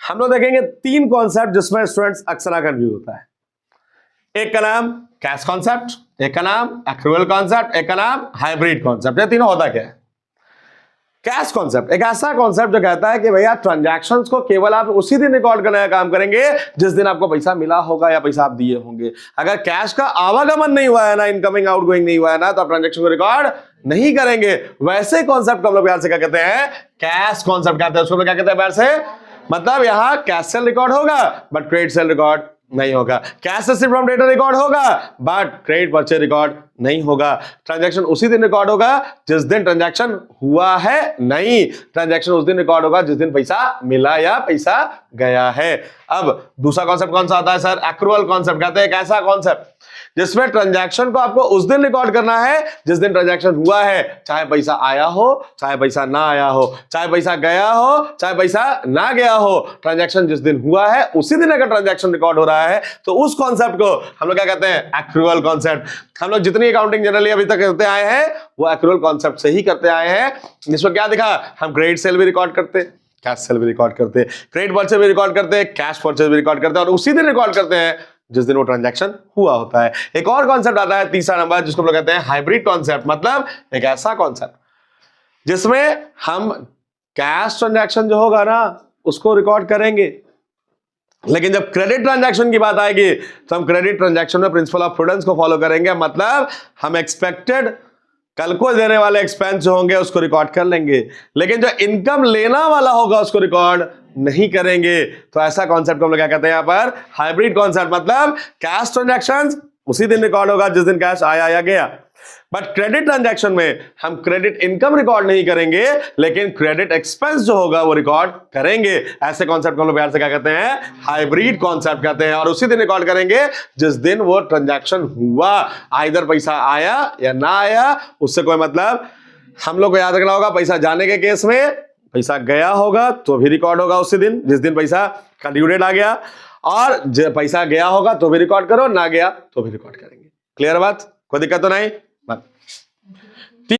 हम लोग देखेंगे तीन कॉन्सेप्ट जिसमें स्टूडेंट्स अक्सर कंफ्यूज होता है। एक का नाम कैश कॉन्सेप्ट, एक का नाम एक्रूअल कॉन्सेप्ट, एक का नाम हाइब्रिड कॉन्सेप्ट। ये तीनों होता क्या है? कैश कॉन्सेप्ट एक ऐसा कॉन्सेप्ट जो कहता है कि भैया ट्रांजैक्शंस को केवल आप उसी दिन रिकॉर्ड करने का काम करेंगे जिस दिन आपको पैसा मिला होगा या पैसा आप दिए होंगे। अगर कैश का आवागमन नहीं हुआ है ना, इनकमिंग आउटगोइंग नहीं हुआ है ना, तो आप ट्रांजैक्शन को रिकॉर्ड नहीं करेंगे। वैसे कॉन्सेप्ट को हम लोग प्यार से क्या कहते हैं? कैश कॉन्सेप्ट कहते हैं। उसको क्या कहते हैं प्यार से? मतलब यहां कैश सेल रिकॉर्ड होगा बट क्रेडिट सेल रिकॉर्ड नहीं होगा। Cash received from debtor record होगा बट क्रेडिट परचेज रिकॉर्ड नहीं होगा। ट्रांजैक्शन उसी दिन रिकॉर्ड होगा जिस दिन ट्रांजैक्शन हुआ है, नहीं ट्रांजैक्शन उस दिन रिकॉर्ड होगा जिस दिन पैसा मिला या पैसा गया है। अब दूसरा कॉन्सेप्ट कौन सा आता है सर? एक्रूअल कॉन्सेप्ट कहते हैं। एक ऐसा कॉन्सेप्ट जिसमें ट्रांजैक्शन को आपको उस दिन रिकॉर्ड करना है जिस दिन ट्रांजैक्शन हुआ है, चाहे पैसा आया हो चाहे पैसा ना आया हो, चाहे पैसा गया हो चाहे पैसा ना गया हो। ट्रांजैक्शन जिस दिन हुआ है उसी दिन अगर ट्रांजैक्शन रिकॉर्ड हो रहा है तो उस कॉन्सेप्ट को हम लोग क्या कहते हैं? Accrual concept. हम लोग जितनी अकाउंटिंग जनरली अभी तक करते आए हैं वो एक्रूअल कॉन्सेप्ट से ही करते आए हैं। जिसमें क्या दिखा? हम क्रेडिट सेल भी रिकॉर्ड करते, कैश सेल भी रिकॉर्ड करते, क्रेडिट परचेज भी रिकॉर्ड करते, कैश परचेज भी रिकॉर्ड करते और उसी दिन रिकॉर्ड करते हैं जिस दिन वो ट्रांजैक्शन हुआ होता है। एक और कॉन्सेप्ट आता है तीसरा नंबर जिसको हम लोग कहते हैं हाइब्रिड कॉन्सेप्ट। मतलब एक ऐसा कॉन्सेप्ट जिसमें हम कैश ट्रांजैक्शन जो होगा ना उसको रिकॉर्ड करेंगे, लेकिन जब क्रेडिट ट्रांजैक्शन की बात आएगी तो हम क्रेडिट ट्रांजैक्शन में प्रिंसिपल ऑफ प्रूडेंस को फॉलो करेंगे। मतलब हम एक्सपेक्टेड कल को देने वाले एक्सपेंस जो होंगे उसको रिकॉर्ड कर लेंगे, लेकिन जो इनकम लेना वाला होगा उसको रिकॉर्ड नहीं करेंगे। तो ऐसा कॉन्सेप्ट को हम लोग क्या कहते हैं? यहाँ पर हाइब्रिड कॉन्सेप्ट। मतलब कैश ट्रांजैक्शंस उसी दिन रिकॉर्ड होगा जिस दिन कैश आया या गया, बट क्रेडिट ट्रांजैक्शन में हम क्रेडिट इनकम रिकॉर्ड नहीं करेंगे लेकिन क्रेडिट एक्सपेंस जो होगा वो रिकॉर्ड करेंगे। ऐसे कॉन्सेप्ट को हम लोग प्यार से क्या कहते हैं? हाइब्रिड कॉन्सेप्ट कहते हैं। और उसी दिन रिकॉर्ड करेंगे जिस दिन वो ट्रांजैक्शन हुआ, आइदर पैसा आया या ना आया उससे कोई मतलब। हम लोग को याद रखना होगा पैसा जाने के केस में पैसा गया होगा तो भी रिकॉर्ड होगा उसी दिन जिस दिन पैसा का ड्यू डेट आ गया, और पैसा गया होगा तो भी रिकॉर्ड करो, ना गया तो भी रिकॉर्ड करेंगे। क्लियर बात? कोई दिक्कत तो नहीं?